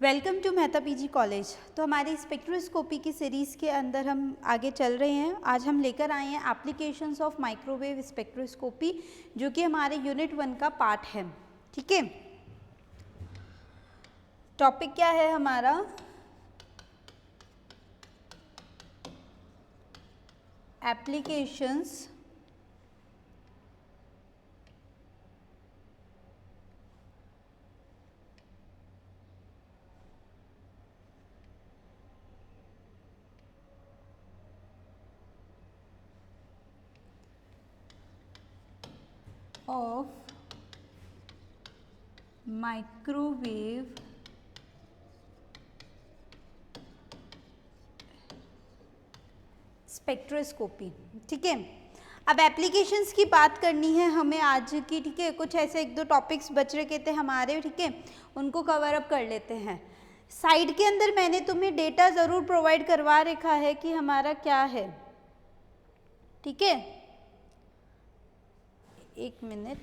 Welcome to Mehta PG college. तो हमारी spectroscopy की सीरीज़ के अंदर हम आगे चल रहे हैं। आज हम लेकर आए हैं एप्लीकेशंस ऑफ माइक्रोवेव स्पेक्ट्रोस्कोपी, जो कि हमारे यूनिट 1 का पार्ट है। ठीक है, टॉपिक क्या है हमारा? Applications of microwave spectroscopy. ठीक है, अब एप्लीकेशंस की बात करनी है हमें आज की। ठीक है, कुछ ऐसे एक दो टॉपिक्स बच रखे थे हमारे, ठीक है, उनको कवर अप कर लेते हैं। साइड के अंदर मैंने तुम्हें डेटा ज़रूर प्रोवाइड करवा रखा है कि हमारा क्या है। ठीक है, एक मिनट,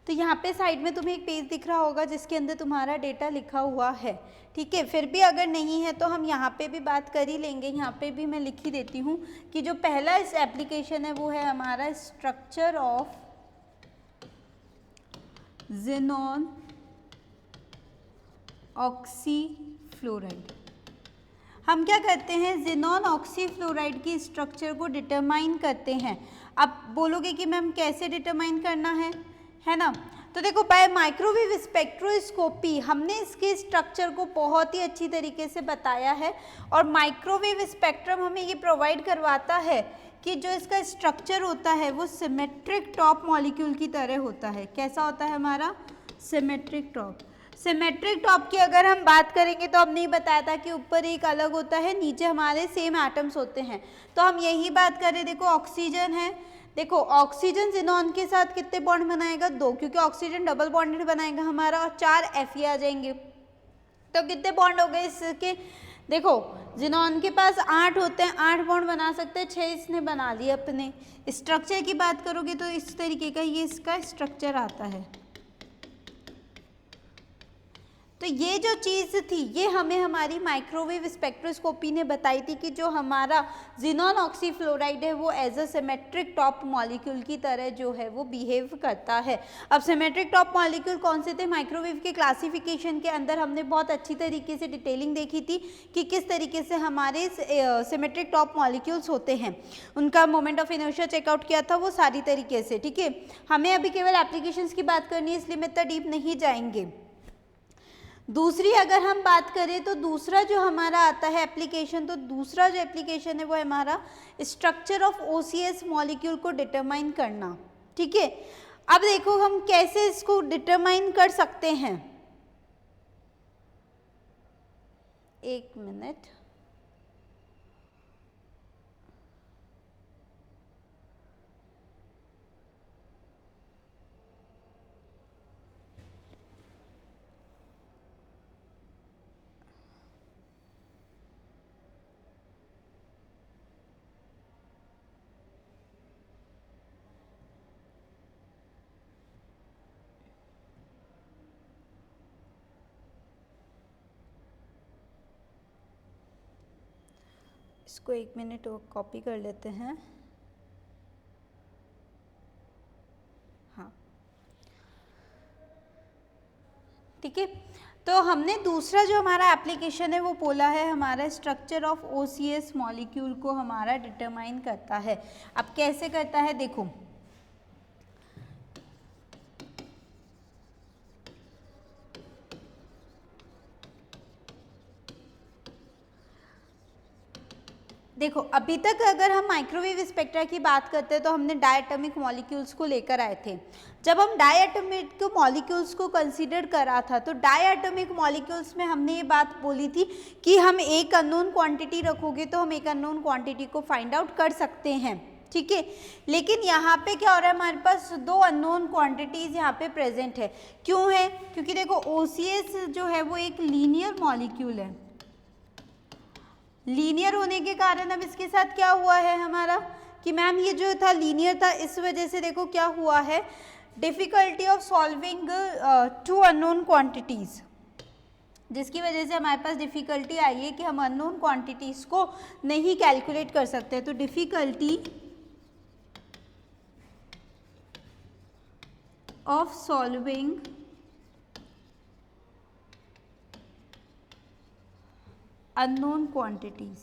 तो यहाँ पे साइड में तुम्हें एक पेज दिख रहा होगा जिसके अंदर तुम्हारा डेटा लिखा हुआ है। ठीक है, फिर भी अगर नहीं है तो हम यहाँ पे भी बात कर ही लेंगे। यहाँ पे भी मैं लिख ही देती हूँ कि जो पहला इस एप्लीकेशन है वो है हमारा स्ट्रक्चर ऑफ ज़ेनॉन ऑक्सीफ्लोराइड। हम क्या करते हैं, ज़ेनॉन ऑक्सीफ्लोराइड की स्ट्रक्चर को डिटरमाइन करते हैं। अब बोलोगे कि मैम कैसे डिटरमाइन करना है ना? तो देखो, बाय माइक्रोवेव स्पेक्ट्रोस्कोपी हमने इसके स्ट्रक्चर को बहुत ही अच्छी तरीके से बताया है, और माइक्रोवेव स्पेक्ट्रम हमें ये प्रोवाइड करवाता है कि जो इसका स्ट्रक्चर होता है वो सिमेट्रिक टॉप मॉलिक्यूल की तरह होता है। कैसा होता है हमारा? Symmetric top. सिमेट्रिक टॉप की अगर हम बात करेंगे तो हमने बताया था कि ऊपर एक अलग होता है, नीचे हमारे सेम एटम्स होते हैं। तो हम यही बात करें, देखो ऑक्सीजन है, देखो ऑक्सीजन ज़ेनॉन के साथ कितने बॉन्ड बनाएगा? 2, क्योंकि ऑक्सीजन डबल बॉन्डेड बनाएगा हमारा, और 4 Fe आ जाएंगे। तो कितने बॉन्ड हो गए इसके? देखो ज़ेनॉन के पास 8 होते हैं, 8 बॉन्ड बना सकते हैं, 6 इसने बना लिए अपने। स्ट्रक्चर की बात करोगे तो इस तरीके का ये इसका स्ट्रक्चर आता है। तो ये जो चीज़ थी ये हमें हमारी माइक्रोवेव स्पेक्ट्रोस्कोपी ने बताई थी कि जो हमारा ज़ेनॉन ऑक्सीफ्लोराइड है वो as a symmetric top molecule की तरह जो है वो बिहेव करता है। अब सिमेट्रिक टॉप मॉलिक्यूल कौन से थे? माइक्रोवेव के क्लासिफिकेशन के अंदर हमने बहुत अच्छी तरीके से डिटेलिंग देखी थी कि किस तरीके से हमारे सिमेट्रिक टॉप मॉलिक्यूल्स होते हैं, उनका मोमेंट ऑफ इनर्शिया चेकआउट किया था वो सारी तरीके से। ठीक है, हमें अभी केवल एप्लीकेशंस की बात करनी है, इसलिए मैं इतना डीप नहीं जाएंगे। दूसरी अगर हम बात करें तो दूसरा जो हमारा आता है एप्लीकेशन, तो दूसरा जो एप्लीकेशन है वो है हमारा स्ट्रक्चर ऑफ OCS मॉलिक्यूल को डिटरमाइन करना। ठीक है, अब देखो हम कैसे इसको डिटरमाइन कर सकते हैं। एक मिनट, इसको 1 मिनट और कॉपी कर लेते हैं। हाँ, ठीक है, तो हमने दूसरा जो हमारा एप्लीकेशन है वो बोला है हमारा स्ट्रक्चर ऑफ OCS मॉलिक्यूल को हमारा डिटरमाइन करता है। अब कैसे करता है देखो, देखो अभी तक अगर हम माइक्रोवेव स्पेक्ट्रा की बात करते हैं तो हमने डायटोमिक मॉलिक्यूल्स को लेकर आए थे। जब हम डायटोमिक मॉलिक्यूल्स को कंसीडर करा था तो डायटोमिक मॉलिक्यूल्स में हमने ये बात बोली थी कि हम एक अननोन क्वांटिटी रखोगे तो हम एक अननोन क्वांटिटी को फाइंड आउट कर सकते हैं। ठीक है, लेकिन यहाँ पे क्या हो रहा है, हमारे पास 2 अननोन क्वांटिटीज़ यहाँ पे प्रेजेंट है। क्यों है? क्योंकि देखो OCS जो है वो एक लीनियर मॉलिक्यूल है, लीनियर होने के कारण अब इसके साथ क्या हुआ है हमारा कि मैम ये जो था लीनियर था, इस वजह से देखो क्या हुआ है, difficulty of solving two unknown quantities, जिसकी वजह से हमारे पास डिफिकल्टी आई है कि हम अननोन क्वांटिटीज को नहीं कैलकुलेट कर सकते। तो difficulty of solving unknown quantities,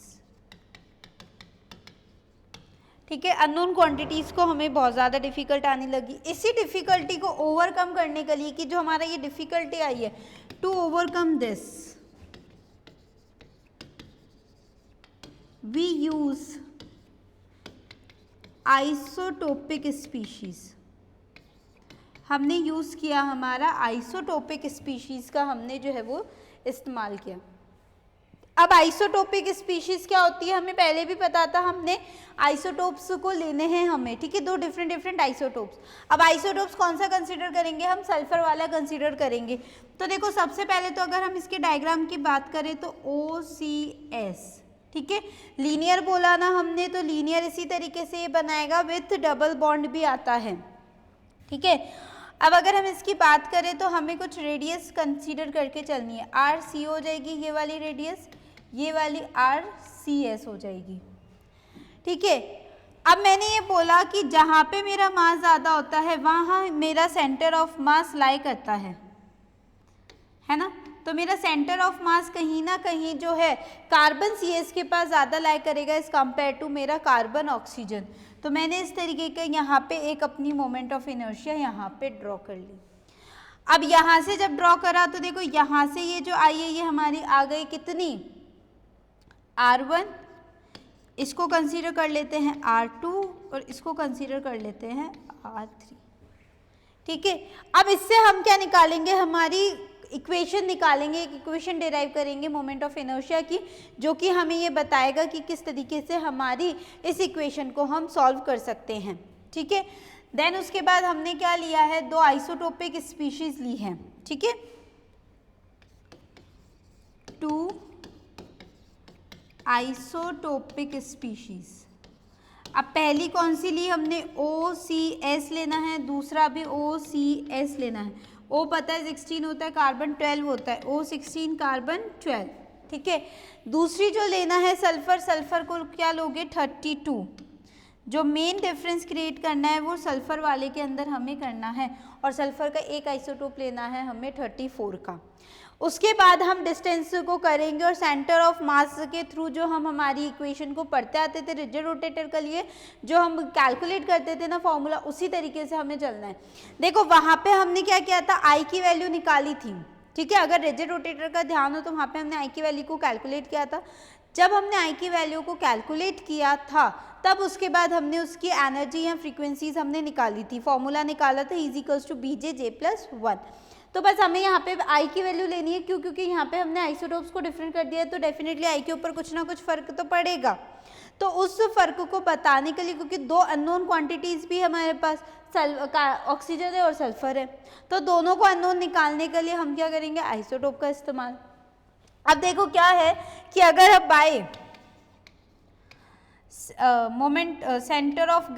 ठीक है, अननोन क्वांटिटीज को हमें बहुत ज़्यादा डिफिकल्ट आने लगी। इसी डिफिकल्टी को ओवरकम करने के लिए कि जो हमारा ये डिफिकल्टी आई है, to overcome this we use isotopic species, हमने यूज़ किया हमारा आइसोटोपिक स्पीशीज का हमने जो है वो इस्तेमाल किया। अब आइसोटोपिक स्पीशीज क्या होती है हमें पहले भी पता था, हमने आइसोटोप्स को लेने हैं हमें, ठीक है, दो डिफरेंट आइसोटोप्स। अब आइसोटोप्स कौन सा कंसीडर करेंगे हम, सल्फर वाला कंसीडर करेंगे। तो देखो सबसे पहले तो अगर हम इसके डायग्राम की बात करें तो OCS, ठीक है, लीनियर बोला ना हमने, तो लीनियर इसी तरीके से ये बनाएगा, विथ डबल बॉन्ड भी आता है, ठीक है। अब अगर हम इसकी बात करें तो हमें कुछ रेडियस कंसीडर करके चलनी है, RC हो जाएगी ये वाली रेडियस, ये वाली RCS हो जाएगी, ठीक है। अब मैंने ये बोला कि जहाँ पे मेरा मास ज़्यादा होता है वहाँ मेरा सेंटर ऑफ मास लाई करता है ना, तो मेरा सेंटर ऑफ मास कहीं ना कहीं जो है कार्बन CS के पास ज़्यादा लाई करेगा एज कम्पेयर टू मेरा कार्बन ऑक्सीजन। तो मैंने इस तरीके का यहाँ पे एक अपनी मोमेंट ऑफ इनर्शिया यहाँ पे ड्रॉ कर ली। अब यहाँ से जब ड्रॉ करा तो देखो यहाँ से ये जो आई है ये हमारी आ गई कितनी, R1, इसको कंसीडर कर लेते हैं R2 और इसको कंसीडर कर लेते हैं R3, ठीक है। अब इससे हम क्या निकालेंगे, हमारी इक्वेशन निकालेंगे, एक इक्वेशन डिराइव करेंगे मोमेंट ऑफ इनर्शिया की, जो कि हमें ये बताएगा कि किस तरीके से हमारी इस इक्वेशन को हम सॉल्व कर सकते हैं, ठीक है। देन उसके बाद हमने क्या लिया है, दो आइसोटोपिक स्पीशीज ली हैं, ठीक है, 2 आइसोटोपिक स्पीशीज। अब पहली कौन सी ली हमने, OCS लेना है, दूसरा भी OCS लेना है। O पता है 16 होता है, कार्बन 12 होता है, O16 कार्बन 12, ठीक है। दूसरी जो लेना है सल्फर, सल्फर को क्या लोगे 32, जो मेन डिफरेंस क्रिएट करना है वो सल्फर वाले के अंदर हमें करना है, और सल्फर का एक आइसोटोप लेना है हमें 34 का। उसके बाद हम डिस्टेंस को करेंगे और सेंटर ऑफ मास के थ्रू जो हम हमारी इक्वेशन को पढ़ते आते थे रिजिड रोटेटर के लिए, जो हम कैलकुलेट करते थे ना फॉर्मूला, उसी तरीके से हमें चलना है। देखो वहाँ पे हमने क्या किया था, आई की वैल्यू निकाली थी, ठीक है, अगर रिजिड रोटेटर का ध्यान हो तो वहाँ पे हमने आई की वैल्यू को कैलकुलेट किया था। जब हमने आई की वैल्यू को कैलकुलेट किया था तब उसके बाद हमने उसकी एनर्जी या फ्रीक्वेंसीज हमने निकाली थी, फॉर्मूला निकाला था E=BJ+1। तो बस हमें यहाँ पे आई की वैल्यू लेनी है, क्यों, क्योंकि यहाँ पे हमने आइसोटोप्स को डिफरेंट कर दिया है, तो डेफिनेटली आई के ऊपर कुछ ना कुछ फर्क तो पड़ेगा। तो उस फर्क को बताने के लिए, क्योंकि दो अननोन क्वांटिटीज भी हमारे पास ऑक्सीजन है और सल्फर है, तो दोनों को अननोन निकालने के लिए हम क्या करेंगे, आइसोटोप का इस्तेमाल। अब देखो क्या है कि अगर अब bye moment centre of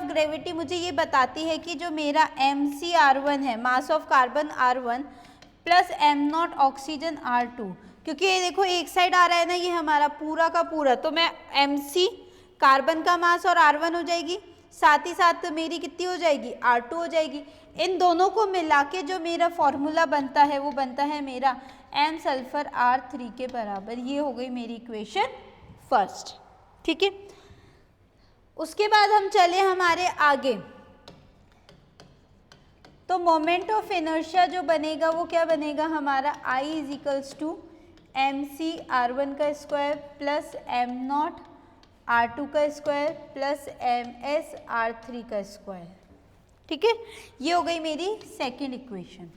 gravity मुझे ये बताती है कि जो मेरा mcr1 है, mass of carbon R1 plus m0 oxygen R2, क्योंकि ये देखो एक साइड आ रहा है ना ये हमारा पूरा का पूरा, तो मैं mc कार्बन का मास और R1 हो जाएगी, साथ ही साथ मेरी कितनी हो जाएगी, R2 हो जाएगी। इन दोनों को मिला के जो मेरा फॉर्मूला बनता है वो बनता है मेरा m सल्फर R3 के बराबर। ये हो गई मेरी इक्वेशन फर्स्ट, ठीक है। उसके बाद हम चले हमारे आगे, तो मोमेंट ऑफ इनर्शिया जो बनेगा वो क्या बनेगा हमारा, I mc r1 का स्क्वायर प्लस m0 r2 का स्क्वायर प्लस ms r3 का स्क्वायर, ठीक है। ये हो गई मेरी सेकेंड इक्वेशन।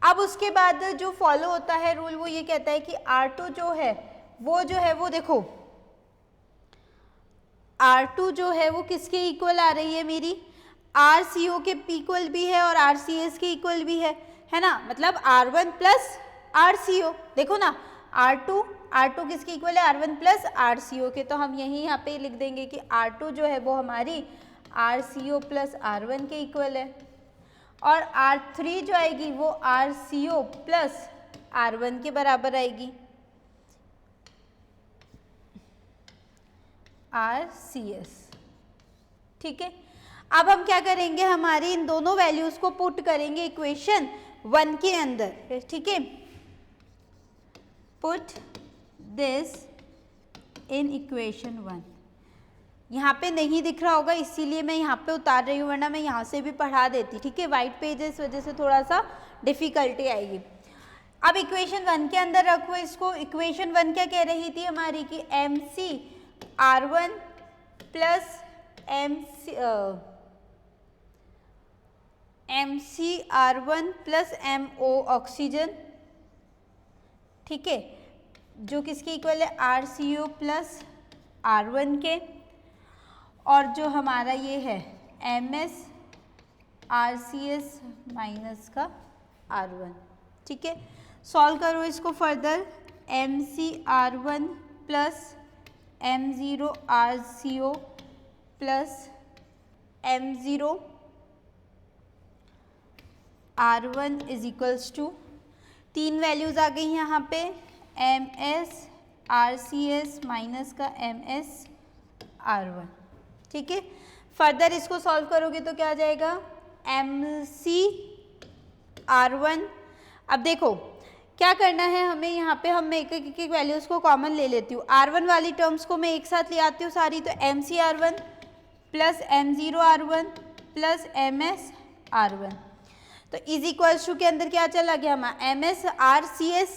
अब उसके बाद जो फॉलो होता है रूल, वो ये कहता है कि R2 जो है वो देखो R2 जो है वो किसके इक्वल आ रही है मेरी, RCO के इक्वल भी है और RCS के इक्वल भी है ना, मतलब R1 प्लस RCO, देखो ना R2 किसके इक्वल है, R1 प्लस RCO के, तो हम यही यहाँ पे लिख देंगे कि R2 जो है वो हमारी RCO प्लस R1 के इक्वल है, और R3 जो आएगी वो RCO प्लस R1 के बराबर आएगी, RCS। ठीक है, अब हम क्या करेंगे, हमारी इन दोनों वैल्यूज को पुट करेंगे इक्वेशन 1 के अंदर। ठीक है, पुट दिस इन इक्वेशन 1। यहाँ पे नहीं दिख रहा होगा इसीलिए मैं यहाँ पे उतार रही हूँ, वरना मैं यहाँ से भी पढ़ा देती। ठीक है, वाइट पेज है, इस वजह से थोड़ा सा डिफिकल्टी आएगी। अब इक्वेशन 1 के अंदर रखो इसको। इक्वेशन 1 क्या कह रही थी हमारी कि MC_R1 plus MC_R1 plus MO oxygen, ठीक है, जो किसके इक्वल है, RCO प्लस R1 के, और जो हमारा ये है MS RCS माइनस का R1। ठीक है, सॉल्व करो इसको further. MC_R1 plus M0 RCO plus M0 R1 is equals to, तीन वैल्यूज आ गई यहाँ पे, MS RCS माइनस का MS R1। ठीक है, फर्दर इसको सॉल्व करोगे तो क्या आ जाएगा, MC_R1। अब देखो क्या करना है हमें, यहाँ पे हम एक एक वैल्यूज को कॉमन ले लेती हूँ। R1 वाली टर्म्स को मैं एक साथ ले आती हूँ सारी, तो MC_R1 plus M0 R1 plus MS R1, तो इज इक्वल्स टू के अंदर क्या चला गया हमारा MS RCS।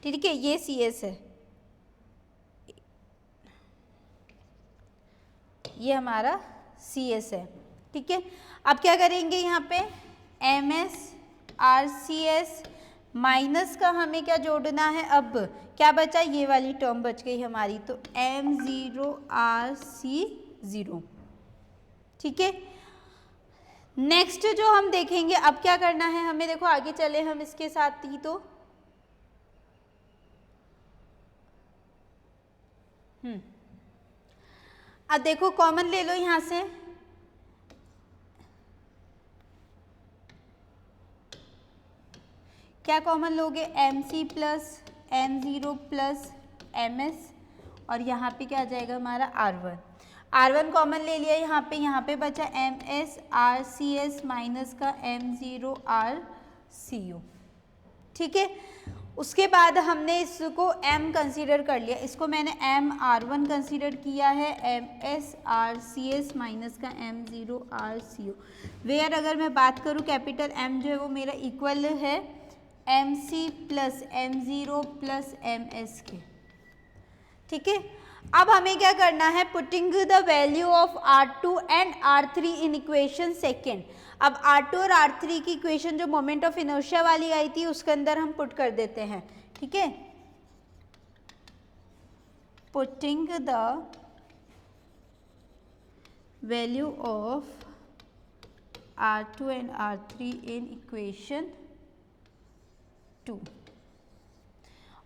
ठीक है, ये CS है, ये हमारा CS है। ठीक है, अब क्या करेंगे यहाँ पे, MS RCS माइनस का हमें क्या जोड़ना है, अब क्या बचा, ये वाली टर्म बच गई हमारी, तो M0 RC0। ठीक है, नेक्स्ट जो हम देखेंगे अब क्या करना है हमें, देखो आगे चले हम इसके साथ ही, तो अब देखो कॉमन ले लो यहाँ से, क्या कॉमन लोगे, MC plus M0 plus MS, और यहाँ पे क्या आ जाएगा हमारा R1 कॉमन ले लिया यहाँ पे बचा MS RCS माइनस का M0 RCO। ठीक है, उसके बाद हमने इसको M कंसीडर कर लिया, इसको मैंने MR1 कंसीडर किया है, MS RCS माइनस का M0 RCO, वेयर अगर मैं बात करूँ कैपिटल M जो है वो मेरा इक्वल है MC plus M0 plus MS के। ठीक है, अब हमें क्या करना है, putting the value of R2 and R3 in equation second. अब R2 और R3 की इक्वेशन जो मोमेंट ऑफ इनर्शिया वाली आई थी उसके अंदर हम पुट कर देते हैं। ठीक है, putting the value of R2 and R3 in equation 2,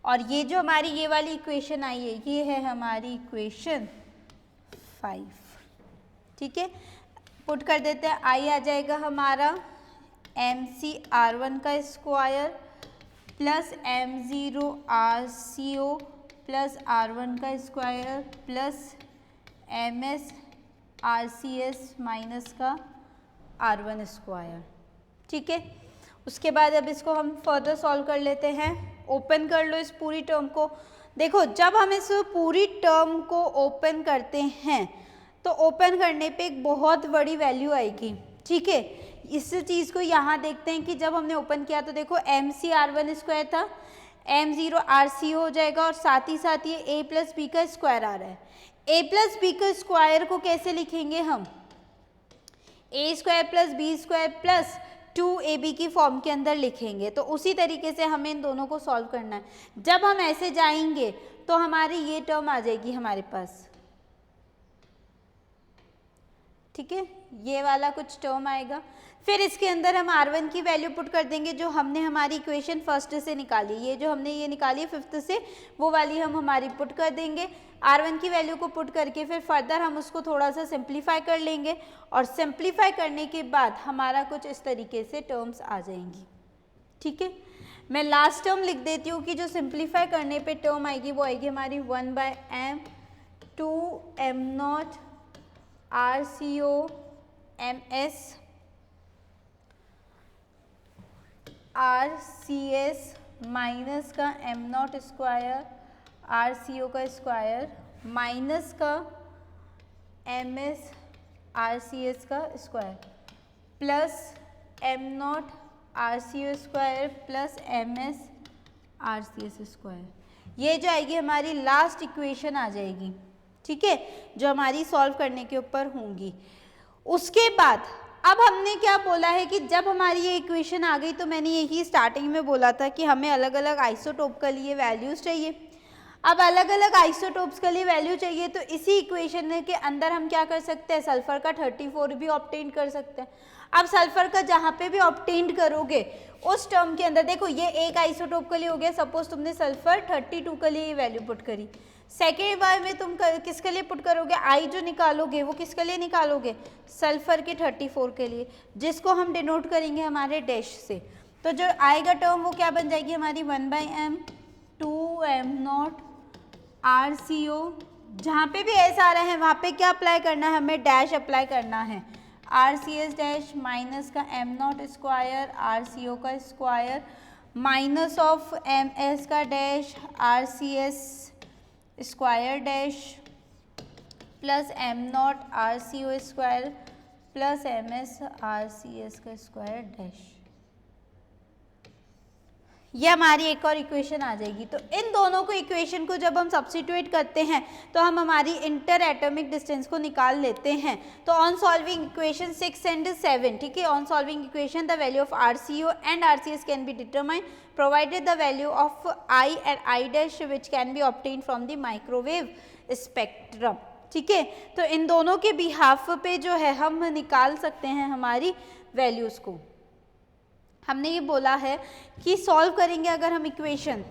और ये जो हमारी ये वाली इक्वेशन आई है ये है हमारी इक्वेशन 5। ठीक है, पुट कर देते हैं, आई आ जाएगा हमारा MC_R1 का square plus M0 RCO plus R1 का square plus MS RCS minus का R1 स्क्वायर। ठीक है, उसके बाद अब इसको हम फर्दर सॉल्व कर लेते हैं। ओपन कर लो इस पूरी टर्म को। देखो जब हम इस पूरी टर्म को ओपन करते हैं तो ओपन करने पे एक बहुत बड़ी वैल्यू आएगी। ठीक है, इस चीज़ को यहाँ देखते हैं कि जब हमने ओपन किया तो देखो MC_R1 स्क्वायर था, M0 RCO हो जाएगा, और साथ ही साथ ये A प्लस बी का स्क्वायर आ रहा है। A प्लस बी का स्क्वायर को कैसे लिखेंगे हम, A square plus B square plus 2AB की फॉर्म के अंदर लिखेंगे। तो उसी तरीके से हमें इन दोनों को सॉल्व करना है। जब हम ऐसे जाएंगे तो हमारी ये टर्म आ जाएगी हमारे पास। ठीक है, ये वाला कुछ टर्म आएगा। फिर इसके अंदर हम R1 की वैल्यू पुट कर देंगे जो हमने हमारी इक्वेशन फर्स्ट से निकाली, ये जो हमने ये निकाली है फिफ्थ से, वो वाली हम हमारी पुट कर देंगे। R1 की वैल्यू को पुट करके फिर फर्दर हम उसको थोड़ा सा सिंप्लीफाई कर लेंगे और सिंप्लीफाई करने के बाद हमारा कुछ इस तरीके से टर्म्स आ जाएंगी। ठीक है, मैं लास्ट टर्म लिख देती हूँ कि जो सिंप्लीफाई करने पे टर्म आएगी वो आएगी हमारी 1/m 2m0 RCO MS RCS minus का m0 स्क्वायर RCO का स्क्वायर माइनस का MS RCS का square plus m0 RCO square plus MS RCS square, ये जो आएगी हमारी लास्ट इक्वेशन आ जाएगी। ठीक है, जो हमारी सॉल्व करने के ऊपर होंगी। उसके बाद अब हमने क्या बोला है कि जब हमारी ये इक्वेशन आ गई तो मैंने यही स्टार्टिंग में बोला था कि हमें अलग अलग आइसोटोप के लिए वैल्यूज चाहिए। अब अलग अलग आइसोटोप्स के लिए वैल्यू चाहिए तो इसी इक्वेशन के अंदर हम क्या कर सकते हैं, सल्फर का 34 भी ऑब्टेन कर सकते हैं। अब सल्फर का जहाँ पे भी ऑब्टेन करोगे उस टर्म के अंदर देखो, ये एक आइसोटोप के लिए हो गया, सपोज तुमने सल्फर 32 के लिए ये वैल्यू पुट करी। सेकेंड बार में तुम किसके लिए पुट करोगे, आई जो निकालोगे वो किसके लिए निकालोगे, सल्फर के 34 के लिए, जिसको हम डिनोट करेंगे हमारे डैश से। तो जो आएगा टर्म वो क्या बन जाएगी हमारी 1/m 2m0 RCO, जहाँ पे भी ऐसा आ रहा है वहाँ पे क्या अप्लाई करना है, हमें डैश अप्लाई करना है, RCS डैश माइनस का m0 स्क्वायर RCO का स्क्वायर माइनस ऑफ MS का dash RCS square dash plus m0 RCO square plus MS RCS का स्क्वायर डैश, ये हमारी एक और इक्वेशन आ जाएगी। तो इन दोनों को इक्वेशन को जब हम सब्स्टिट्यूट करते हैं तो हम हमारी इंटर एटॉमिक डिस्टेंस को निकाल लेते हैं। तो ऑन सॉल्विंग इक्वेशन 6 एंड 7, ठीक है, on solving equation the value of RCO and RCS can be determined provided the value of I and I dash which can be obtain from the microwave spectrum. ठीक है, तो इन दोनों के behalf पे जो है हम निकाल सकते हैं हमारी वैल्यूज़ को। हमने ये बोला है कि सॉल्व करेंगे अगर हम इक्वेशन,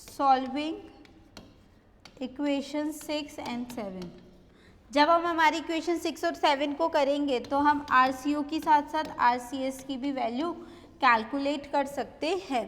सॉल्विंग इक्वेशन 6 एंड 7, जब हम हमारी इक्वेशन 6 और 7 को करेंगे तो हम RCO की साथ साथ RCS की भी वैल्यू कैलकुलेट कर सकते हैं।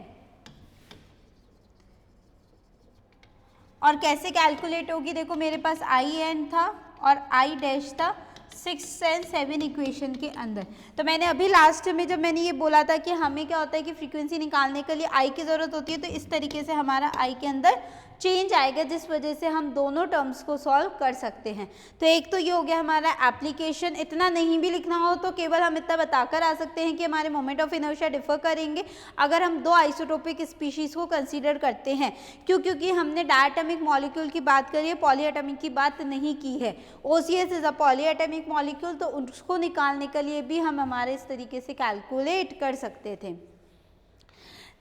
और कैसे कैलकुलेट होगी, देखो मेरे पास IN था और I डैश था 6 एंड 7 इक्वेशन के अंदर। तो मैंने अभी लास्ट में जब मैंने ये बोला था कि हमें क्या होता है कि फ्रीक्वेंसी निकालने के लिए आई की ज़रूरत होती है, तो इस तरीके से हमारा आई के अंदर चेंज आएगा जिस वजह से हम दोनों टर्म्स को सॉल्व कर सकते हैं। तो एक तो ये हो गया हमारा एप्लीकेशन, इतना नहीं भी लिखना हो तो केवल हम इतना बताकर आ सकते हैं कि हमारे मोमेंट ऑफ इनर्शिया डिफर करेंगे अगर हम दो आइसोटोपिक स्पीशीज़ को कंसीडर करते हैं। क्योंकि हमने डायटोमिक मॉलिक्यूल की बात करी है, पॉलीएटॉमिक की बात नहीं की है। OCS is a polyatomic molecule, तो उसको निकालने के लिए भी हम हमारे इस तरीके से कैलकुलेट कर सकते थे।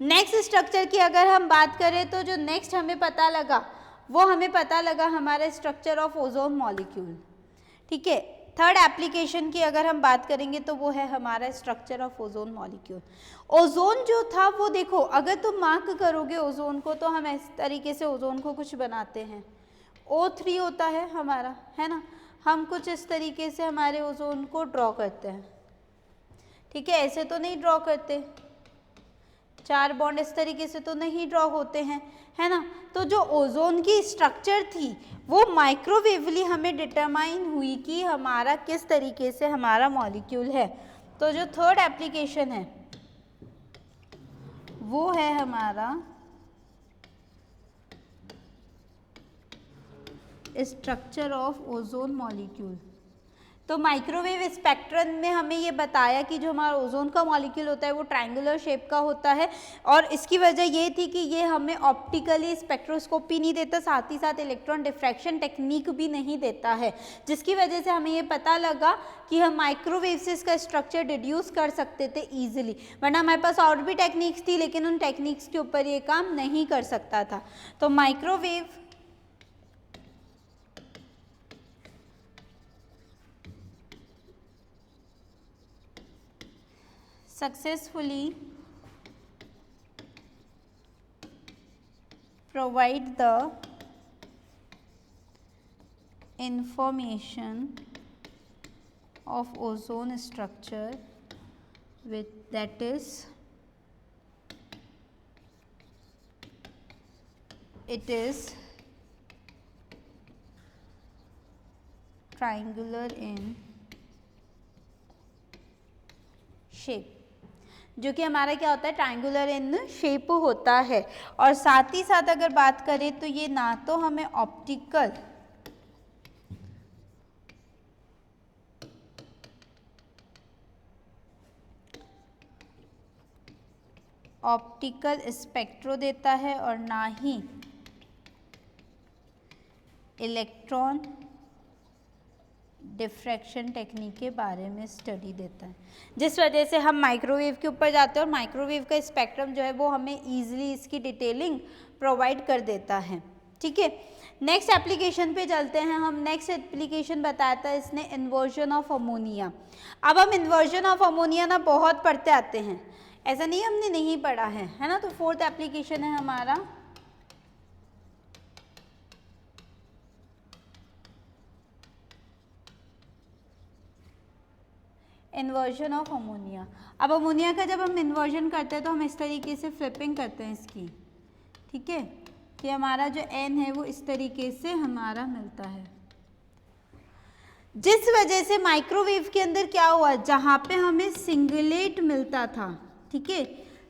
नेक्स्ट स्ट्रक्चर की अगर हम बात करें तो जो नेक्स्ट हमें पता लगा वो हमें पता लगा हमारा स्ट्रक्चर ऑफ ओजोन मॉलिक्यूल। ठीक है, थर्ड एप्लीकेशन की अगर हम बात करेंगे तो वो है हमारा structure of ozone molecule. Ozone जो था वो देखो, अगर तुम मार्क करोगे ओजोन को तो हम इस तरीके से ओजोन को कुछ बनाते हैं, O3 होता है हमारा, है ना, हम कुछ इस तरीके से हमारे ओजोन को ड्रॉ करते हैं। ठीक है, ऐसे तो नहीं ड्रॉ करते, 4 बॉन्ड इस तरीके से तो नहीं ड्रॉ होते हैं, है ना। तो जो ओजोन की स्ट्रक्चर थी वो माइक्रोवेवली हमें डिटरमाइन हुई कि हमारा किस तरीके से हमारा मॉलिक्यूल है। तो जो थर्ड एप्लीकेशन है वो है हमारा स्ट्रक्चर ऑफ ओजोन मॉलिक्यूल। तो माइक्रोवेव स्पेक्ट्रम में हमें ये बताया कि जो हमारा ओजोन का मॉलिक्यूल होता है वो ट्रायंगुलर शेप का होता है, और इसकी वजह ये थी कि ये हमें ऑप्टिकली स्पेक्ट्रोस्कोपी नहीं देता, साथ ही साथ इलेक्ट्रॉन डिफ्रैक्शन टेक्निक भी नहीं देता है, जिसकी वजह से हमें ये पता लगा कि हम माइक्रोवेव से इसका स्ट्रक्चर डिड्यूस कर सकते थे ईजिली, वरना हमारे पास और भी टेक्निक्स थी लेकिन उन टेक्निक्स के ऊपर ये काम नहीं कर सकता था। तो microwave successfully provide the information of ozone structure with that is it is triangular in shape, जो कि हमारा क्या होता है, ट्रायंगुलर इन शेप होता है। और साथ ही साथ अगर बात करें तो ये ना तो हमें ऑप्टिकल स्पेक्ट्रो देता है और ना ही इलेक्ट्रॉन डिफ्रैक्शन टेक्निक के बारे में स्टडी देता है, जिस वजह से हम माइक्रोवेव के ऊपर जाते हैं और माइक्रोवेव का स्पेक्ट्रम जो है वो हमें ईजिली इसकी डिटेलिंग प्रोवाइड कर देता है। ठीक है, नेक्स्ट एप्लीकेशन पे चलते हैं हम। नेक्स्ट एप्लीकेशन बताया था इसने इन्वर्जन ऑफ अमोनिया। अब हम इन्वर्जन ऑफ अमोनिया ना बहुत पढ़ते आते हैं, ऐसा नहीं हमने नहीं पढ़ा है ना। तो फोर्थ एप्लीकेशन है हमारा इन्वर्जन ऑफ अमोनिया। अब अमोनिया का जब हम इन्वर्जन करते हैं तो हम इस तरीके से फ्लिपिंग करते हैं इसकी। ठीक है, कि हमारा जो एन है वो इस तरीके से हमारा मिलता है, जिस वजह से माइक्रोवेव के अंदर क्या हुआ, जहाँ पे हमें सिंगलेट मिलता था, ठीक है,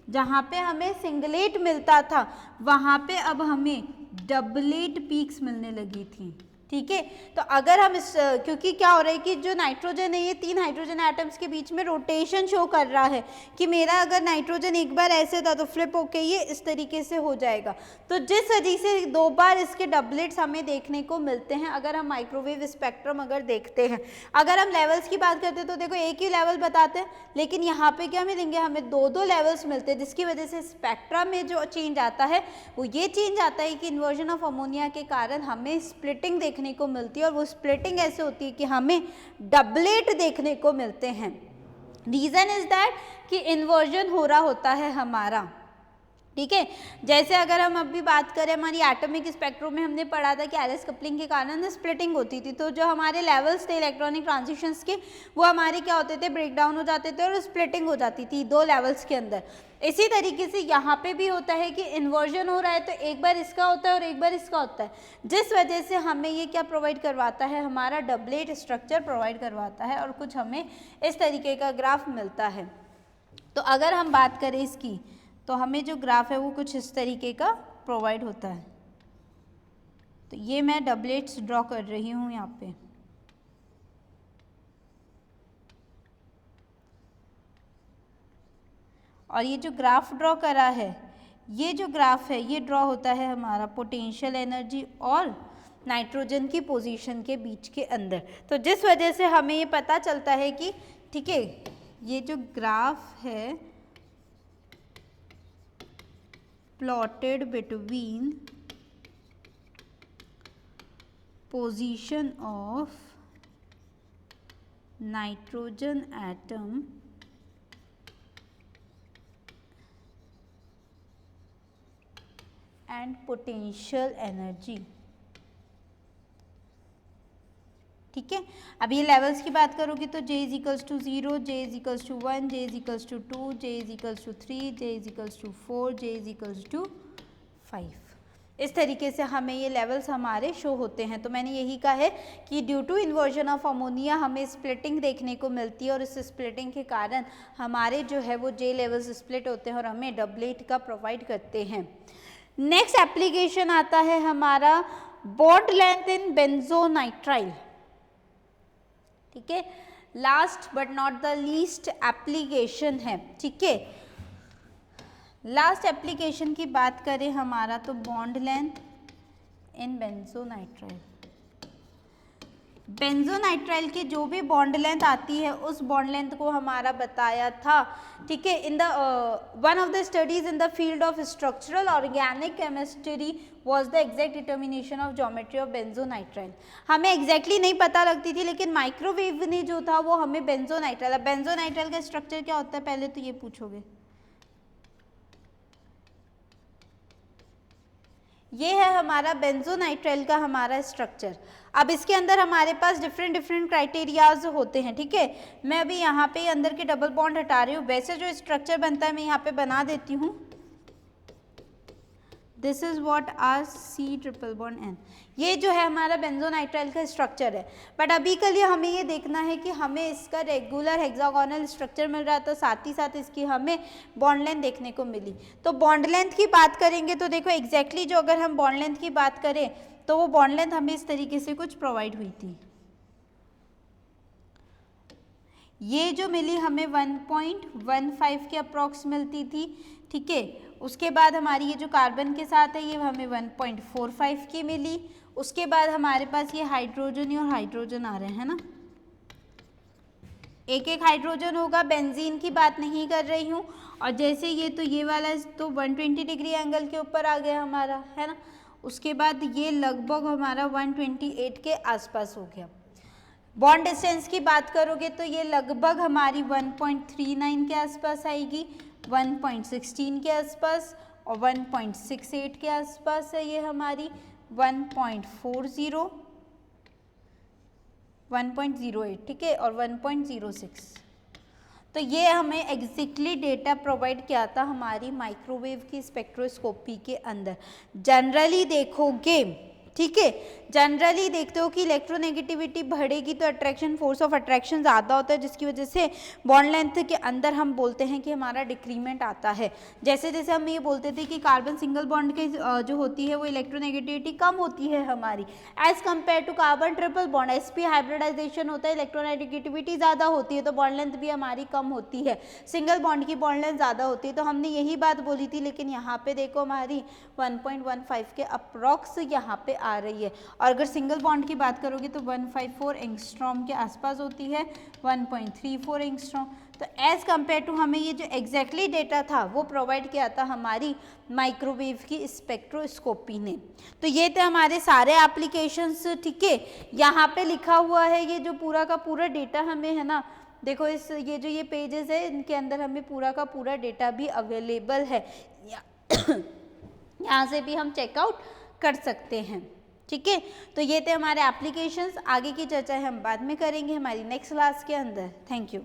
जहाँ पे हमें सिंगलेट मिलता था वहाँ पे अब हमें डबलेट पीक्स मिलने लगी थी। ठीक है, तो अगर हम इस क्योंकि क्या हो रहा है कि जो नाइट्रोजन है ये 3 हाइड्रोजन एटम्स के बीच में रोटेशन शो कर रहा है कि मेरा अगर नाइट्रोजन एक बार ऐसे था तो फ्लिप होके ये इस तरीके से हो जाएगा। तो जिस वजह से 2 बार इसके डबलेट्स हमें देखने को मिलते हैं अगर हम माइक्रोवेव स्पेक्ट्रम अगर देखते हैं। अगर हम लेवल्स की बात करते हैं तो देखो एक ही लेवल बताते हैं, लेकिन यहाँ पे क्या मिलेंगे, हमें 2 लेवल्स मिलते हैं, जिसकी वजह से स्पेक्ट्रा में जो चेंज आता है वो ये चेंज आता है कि इन्वर्जन ऑफ अमोनिया के कारण हमें स्प्लिटिंग देखने को मिलती है, और वो स्प्लिटिंग ऐसे होती है कि हमें डबलेट देखने को मिलते हैं। रीजन इज दैट कि इन्वर्जन हो रहा होता है हमारा। ठीक है, जैसे अगर हम अभी बात करें हमारी एटॉमिक स्पेक्ट्रम में हमने पढ़ा था कि एलिस कपलिंग के कारण स्प्लिटिंग होती थी, तो जो हमारे लेवल्स थे इलेक्ट्रॉनिक ट्रांजिशंस के वो हमारे क्या होते थे, ब्रेक डाउन हो जाते थे और स्प्लिटिंग हो जाती थी 2 लेवल्स के अंदर। इसी तरीके से यहाँ पे भी होता है कि इन्वर्जन हो रहा है तो एक बार इसका होता है और एक बार इसका होता है, जिस वजह से हमें ये क्या प्रोवाइड करवाता है, हमारा डबलेट स्ट्रक्चर प्रोवाइड करवाता है और कुछ हमें इस तरीके का ग्राफ मिलता है। तो अगर हम बात करें इसकी तो हमें जो ग्राफ है वो कुछ इस तरीके का प्रोवाइड होता है। तो ये मैं डबलेट्स ड्रॉ कर रही हूँ यहाँ पे। और ये जो ग्राफ ड्रॉ करा है, ये जो ग्राफ है ये ड्रॉ होता है हमारा पोटेंशियल एनर्जी और नाइट्रोजन की पोजीशन के बीच के अंदर। तो जिस वजह से हमें ये पता चलता है कि ठीक है, ये जो ग्राफ है plotted between position of nitrogen atom and potential energy। ठीक है, अब ये लेवल्स की बात करोगे तो J = 0, J = 1, J = 2, J = 3, J = 4, J = 5। इस तरीके से हमें ये लेवल्स हमारे शो होते हैं। तो मैंने यही कहा है कि due to inversion of ammonia हमें स्प्लिटिंग देखने को मिलती है और इस स्प्लिटिंग के कारण हमारे जो है वो J लेवल्स स्प्लिट होते हैं और हमें डबलेट का प्रोवाइड करते हैं। नेक्स्ट एप्लीकेशन आता है हमारा बॉन्ड लेंथ इन बेंजोनाइट्राइल। ठीक है, last but not the least application है। ठीक है, लास्ट एप्लीकेशन की बात करें हमारा तो बॉन्ड लेंथ इन बेंजोनाइट्राइल। बेंजोनाइट्राइल की जो भी बॉन्ड लेंथ आती है उस बॉन्ड लेंथ को हमारा बताया था, ठीक है। In the one of the studies in the field of structural organic chemistry was the exact determination of geometry of benzonitrile. हमें एग्जैक्टली नहीं पता लगती थी, लेकिन माइक्रोवेव ने जो था वो हमें बेंजोनाइट्राइल का स्ट्रक्चर क्या होता है पहले तो ये पूछोगे। ये है हमारा बेंजोनाइट्राइल का हमारा स्ट्रक्चर। अब इसके अंदर हमारे पास डिफरेंट क्राइटेरियाज होते हैं, ठीक है। मैं अभी यहाँ पे अंदर के डबल बॉन्ड हटा रही हूँ, वैसे जो स्ट्रक्चर बनता है मैं यहाँ पे बना देती हूँ। This is what R C triple bond N, ये जो है हमारा बेंजोनाइट्राइल का स्ट्रक्चर है। बट अभी के लिए हमें ये देखना है कि हमें इसका रेगुलर हेक्सागोनल स्ट्रक्चर मिल रहा है, तो साथ ही साथ इसकी हमें बॉन्ड लेंथ देखने को मिली। तो बॉन्ड लेंथ की बात करेंगे तो देखो एग्जैक्टली जो अगर हम बॉन्ड लेंथ की बात करें तो वो बॉन्ड लेंथ हमें इस तरीके से कुछ प्रोवाइड हुई थी। ये जो मिली हमें 1.15 के अप्रॉक्स मिलती थी, ठीक है। उसके बाद हमारी ये जो कार्बन के साथ है ये हमें 1.45 की मिली। उसके बाद हमारे पास ये हाइड्रोजन और हाइड्रोजन आ रहे हैं ना, एक एक हाइड्रोजन होगा, बेंजीन की बात नहीं कर रही हूँ। और जैसे ये तो ये वाला तो 120 डिग्री एंगल के ऊपर आ गया हमारा, है ना। उसके बाद ये लगभग हमारा 128 के आसपास हो गया। बॉन्ड डिस्टेंस की बात करोगे तो ये लगभग हमारी 1.39 के आसपास आएगी, 1.16 के आसपास और 1.68 के आसपास है ये हमारी 1.40, 1.08, ठीक है, और 1.06। तो ये हमें एग्जैक्टली डेटा प्रोवाइड किया था हमारी माइक्रोवेव की स्पेक्ट्रोस्कोपी के अंदर। जनरली देखोगे, ठीक है, जनरली देखते हो कि इलेक्ट्रोनेगेटिविटी बढ़ेगी तो अट्रैक्शन, फोर्स ऑफ अट्रैक्शन ज़्यादा होता है, जिसकी वजह से बॉन्ड लेंथ के अंदर हम बोलते हैं कि हमारा डिक्रीमेंट आता है। जैसे जैसे हम ये बोलते थे कि कार्बन सिंगल बॉन्ड के जो होती है वो इलेक्ट्रोनेगेटिविटी कम होती है हमारी as compare to carbon triple bond, sp hybridization होता है, इलेक्ट्रोनेगेटिविटी ज़्यादा होती है तो बॉन्ड लेंथ भी हमारी कम होती है, सिंगल बॉन्ड की बॉन्ड लेंथ ज़्यादा होती है। तो हमने यही बात बोली थी, लेकिन यहाँ पे देखो हमारी 1.15 के अप्रॉक्स यहाँ पे आ रही है। और अगर सिंगल बॉन्ड की बात करोगे तो 154 एंगस्ट्रॉम के आसपास होती है, 1.34 एंगस्ट्रॉम। तो एज कंपेयर टू हमें ये जो एग्जैक्टली डेटा था वो प्रोवाइड किया था हमारी माइक्रोवेव की स्पेक्ट्रोस्कोपी ने। तो ये थे हमारे सारे एप्लीकेशंस, ठीक है। यहाँ पे लिखा हुआ है ये जो पूरा का पूरा डेटा हमें है ना, देखो इस ये जो ये पेजेस है इनके अंदर हमें पूरा का पूरा डेटा भी अवेलेबल है, यहाँ से भी हम चेकआउट कर सकते हैं, ठीक है। तो ये थे हमारे एप्लीकेशंस, आगे की चर्चा हम बाद में करेंगे हमारी नेक्स्ट क्लास के अंदर। Thank you.